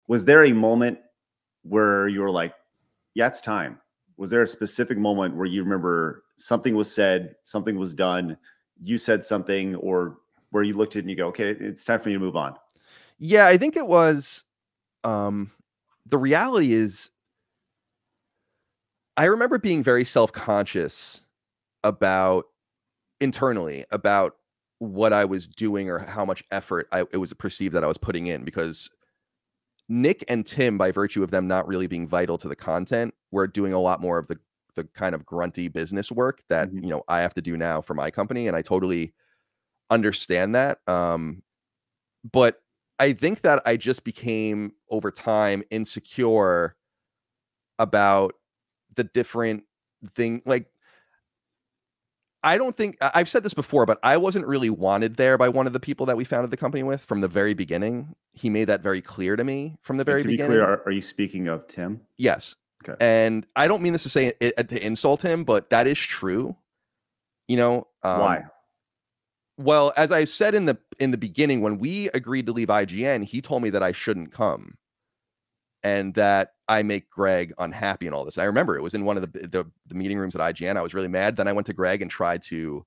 Was there a moment where you were like, yeah, it's time? Was there a specific moment where you remember something was said, something was done, you said something, or where you looked at it and you go, okay, it's time for me to move on? Yeah, I think it was, the reality is, I remember being very self-conscious internally about what I was doing or how much effort it was perceived that I was putting in, because Nick and Tim, by virtue of them not really being vital to the content, were doing a lot more of the kind of grunty business work that, Mhm. you know, I have to do now for my company. And I totally understand that. But I think that I just became over time insecure about the different thing. Like, I've said this before, but I wasn't really wanted there by one of the people that we founded the company with from the very beginning. He made that very clear to me from the very To be beginning. clear, are you speaking of Tim? Yes. Okay. And I don't mean this to say it, to insult him, but that is true. You know, Why? well, as I said in the beginning, when we agreed to leave IGN, he told me that I shouldn't come and that I make Greg unhappy and all this. And I remember it was in one of the meeting rooms at IGN. I was really mad. Then I went to Greg and tried to,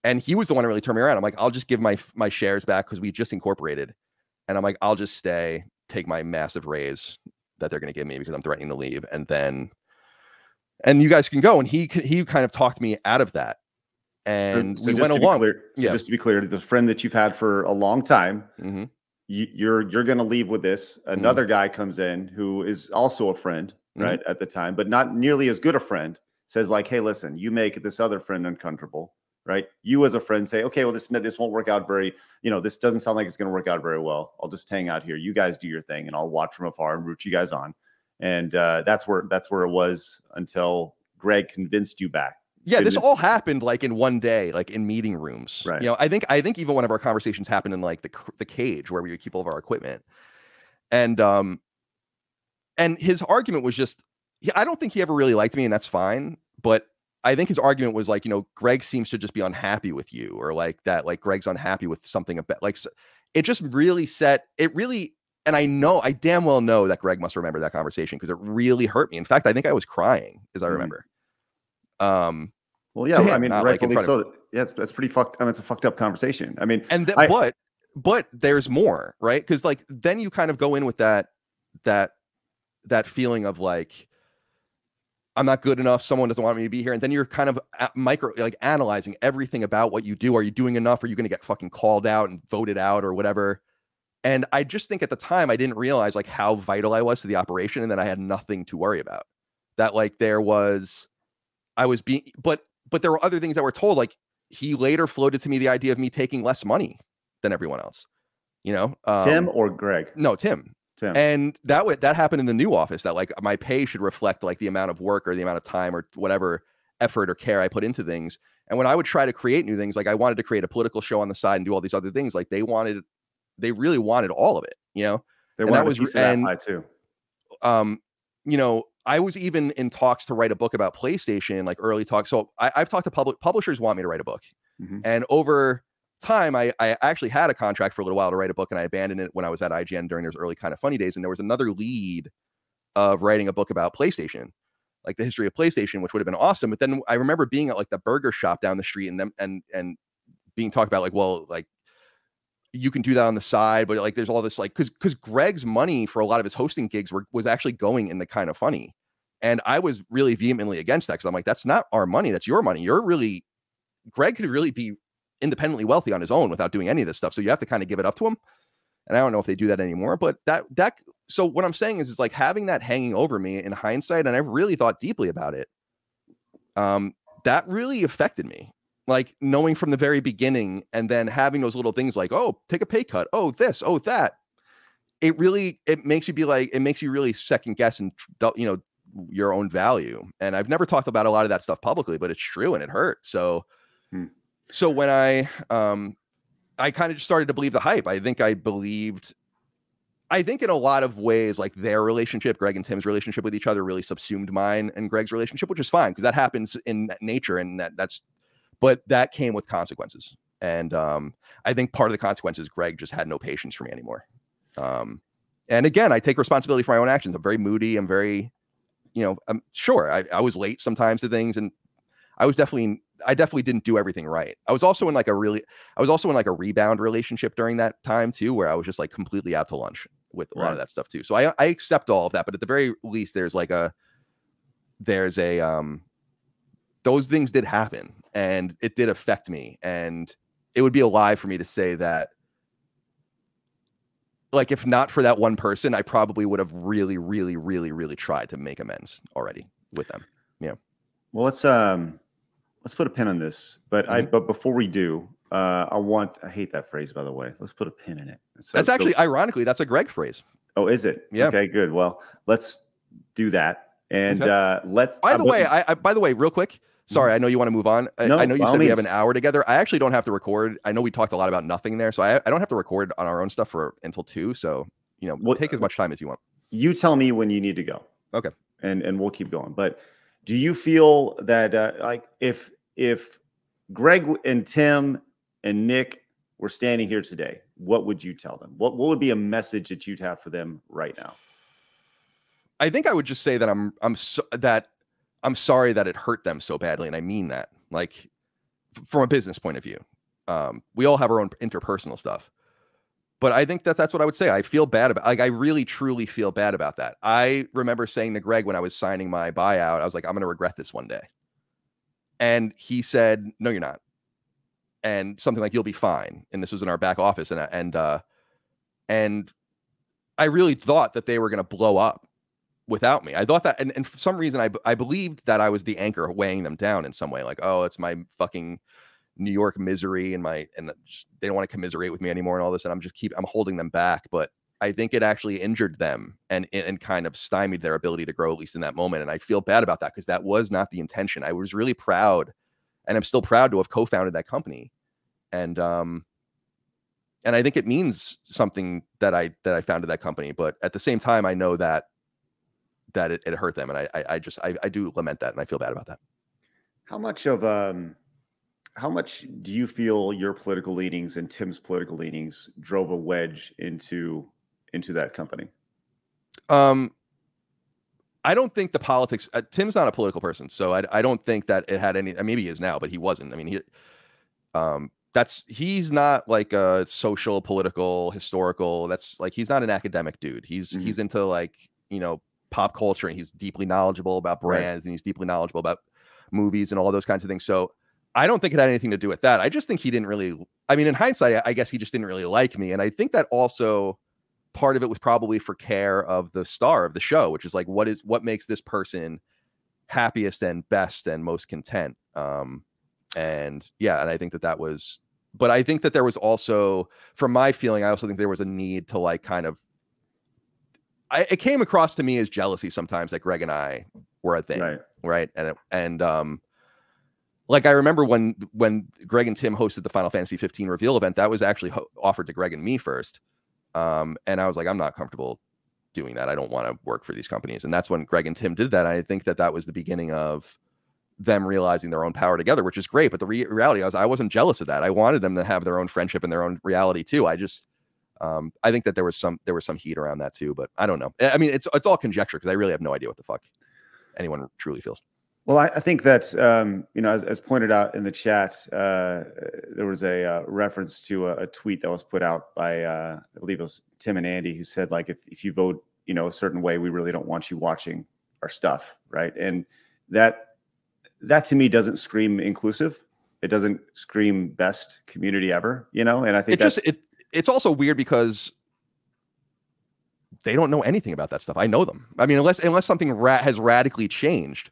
and he was the one who really turned me around. I'm like, I'll just give my shares back because we just incorporated. And I'm like, I'll just stay, take my massive raise that they're going to give me because I'm threatening to leave. And you guys can go. And he kind of talked me out of that. And so we went along. Just to be clear, the friend that you've had for a long time, Mm-hmm. you're going to leave with this. Another guy comes in who is also a friend, right, at the time, but not nearly as good a friend, says like, hey, listen, you make this other friend uncomfortable, right? You as a friend say, okay, well, this won't work out very, this doesn't sound like it's going to work out very well. I'll just hang out here. You guys do your thing and I'll watch from afar and root you guys on. And that's where it was until Greg convinced you back. Yeah, this all happened like in one day, like in meeting rooms. Right. You know, I think even one of our conversations happened in like the cage where we would keep all of our equipment. And his argument was just, I don't think he ever really liked me, and that's fine. But I think his argument was like, Greg seems to just be unhappy with you, or like that, like Greg's unhappy with something about, like, it just really and I damn well know that Greg must remember that conversation because it really hurt me. In fact, I think I was crying, as I remember. Well, yeah, him, I mean, rightfully like so. Yeah, it's pretty fucked. I mean, it's a fucked up conversation. I mean, but there's more, right? Because like then you kind of go in with that feeling of like, I'm not good enough. Someone doesn't want me to be here, and then you're kind of analyzing everything about what you do. Are you doing enough? Are you going to get fucking called out and voted out or whatever? And I just think at the time I didn't realize like how vital I was to the operation, and that I had nothing to worry about. That like there was but there were other things that were told. Like he later floated to me the idea of me taking less money than everyone else. Tim or Greg? No, Tim. And that happened in the new office. That like my pay should reflect like the amount of work or the amount of time or whatever effort or care I put into things. And when I would try to create new things, like I wanted to create a political show on the side and do all these other things, like they really wanted all of it. They wanted a piece of that pie too. I was even in talks to write a book about PlayStation, like early talks. So I've talked to publishers want me to write a book. And over time, I actually had a contract for a little while to write a book, and I abandoned it when I was at IGN during those early kind of funny days. And there was another lead of writing a book about PlayStation, like the history of PlayStation, which would have been awesome. But then I remember being at like the burger shop down the street and being talked about like, well, like you can do that on the side, but like there's all this like because Greg's money for a lot of his hosting gigs was actually going in the kind of funny. And I was really vehemently against that because I'm like, that's not our money, that's your money. Greg could really be independently wealthy on his own without doing any of this stuff. So you have to kind of give it up to him. And I don't know if they do that anymore, but so what I'm saying is like having that hanging over me in hindsight, and I've really thought deeply about it. That really affected me. Like knowing from the very beginning and then having those little things like, oh, take a pay cut. Oh, this, oh, that. It makes you really second guess and, your own value. And I've never talked about a lot of that stuff publicly, but it's true and it hurt. So when I kind of just started to believe the hype. I think in a lot of ways, like their relationship, Greg and Tim's relationship with each other really subsumed mine and Greg's relationship, which is fine because that happens in nature. And but that came with consequences. And I think part of the consequence is Greg just had no patience for me anymore. And again, I take responsibility for my own actions. I'm very moody. I'm very, I'm sure I was late sometimes to things, and I definitely didn't do everything right. I was also in like a rebound relationship during that time too, where I was just like completely out to lunch with a lot of that stuff too. So I accept all of that, but at the very least, those things did happen, and it did affect me, and it would be a lie for me to say that, like, if not for that one person, I probably would have really, really, really, really tried to make amends already with them. Yeah. Well, let's put a pin on this, but but before we do, I hate that phrase, by the way. Let's put a pin in it. That's actually, ironically, that's a Greg phrase. Oh, is it? Yeah. Okay, good. Well, let's do that. And by the way, real quick, sorry, I know you want to move on. I know you said we have an hour together. I actually don't have to record. I know we talked a lot about nothing there, so I don't have to record on our own stuff until 2. So, we'll take as much time as you want. You tell me when you need to go. Okay. And we'll keep going. But do you feel that like if Greg and Tim and Nick were standing here today, what would you tell them? What would be a message that you'd have for them right now? I think I would just say that I'm sorry that it hurt them so badly, and I mean that, like, from a business point of view. We all have our own interpersonal stuff, but I think that's what I would say. I feel bad about, like, I really truly feel bad about that. I remember saying to Greg when I was signing my buyout, I was like, I'm going to regret this one day. And he said, no, you're not. And something like, you'll be fine. And this was in our back office. And I really thought that they were going to blow up without me. I thought that, and for some reason, I believed that I was the anchor weighing them down in some way. Like, oh, it's my fucking New York misery and they don't want to commiserate with me anymore and all this. And I'm holding them back. But I think it actually injured them and kind of stymied their ability to grow, at least in that moment. And I feel bad about that because that was not the intention. I was really proud, and I'm still proud to have co-founded that company. And I think it means something that I founded that company. But at the same time, I know that it hurt them. And I do lament that, and I feel bad about that. How much do you feel your political leanings and Tim's political leanings drove a wedge into that company? I don't think the politics, Tim's not a political person, so I don't think that it had any, maybe he is now, but he wasn't. I mean, he's not like a social, political, historical. That's like, he's not an academic dude. He's into, like, pop culture, and he's deeply knowledgeable about brands, and he's deeply knowledgeable about movies and all those kinds of things. So I don't think it had anything to do with that. I just think he didn't really, I mean, in hindsight, I guess he just didn't really like me. And I think that also part of it was probably for care of the star of the show, which is like, what makes this person happiest and best and most content. And I think that was, but I think that there was also, from my feeling, I also think there was a need to, like, kind of, it came across to me as jealousy sometimes that Greg and I were a thing. Right. And like, I remember when Greg and Tim hosted the Final Fantasy 15 reveal event, that was actually offered to Greg and me first. And I was like, I'm not comfortable doing that. I don't want to work for these companies. And that's when Greg and Tim did that. And I think that was the beginning of them realizing their own power together, which is great. But the reality I wasn't jealous of that. I wanted them to have their own friendship and their own reality too. I think that there was some heat around that too, but I don't know. I mean, it's all conjecture, because I really have no idea what the fuck anyone truly feels. Well, I think that, as pointed out in the chat, there was a reference to a tweet that was put out by, I believe it was Tim and Andy, who said, like, if you vote, a certain way, we really don't want you watching our stuff. Right. And that to me doesn't scream inclusive. It doesn't scream best community ever, and I think it's also weird because they don't know anything about that stuff. I know them. I mean, unless something has radically changed,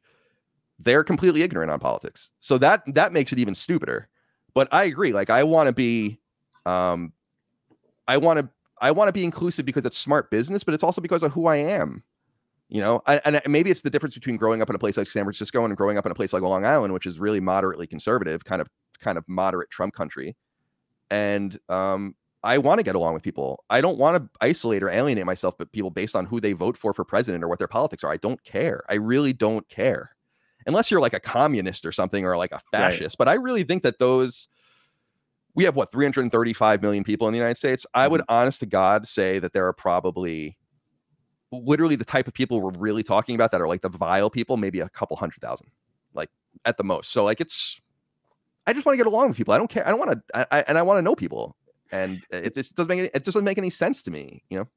they're completely ignorant on politics. So that makes it even stupider. But I agree. Like, I want to be inclusive because it's smart business, but it's also because of who I am. And maybe it's the difference between growing up in a place like San Francisco and growing up in a place like Long Island, which is really moderately conservative, kind of moderate Trump country. And I want to get along with people. I don't want to isolate or alienate myself, but people based on who they vote for president or what their politics are. I don't care. I really don't care. Unless you're like a communist or something, or like a fascist. Right. But I really think that we have 335 million people in the United States. I would, honest to God, say that there are probably literally the type of people we're really talking about that are like the vile people, maybe a couple 100,000, like at the most. So like I just want to get along with people. I don't care. I don't want to, and I want to know people. And it just doesn't make any sense to me, you know?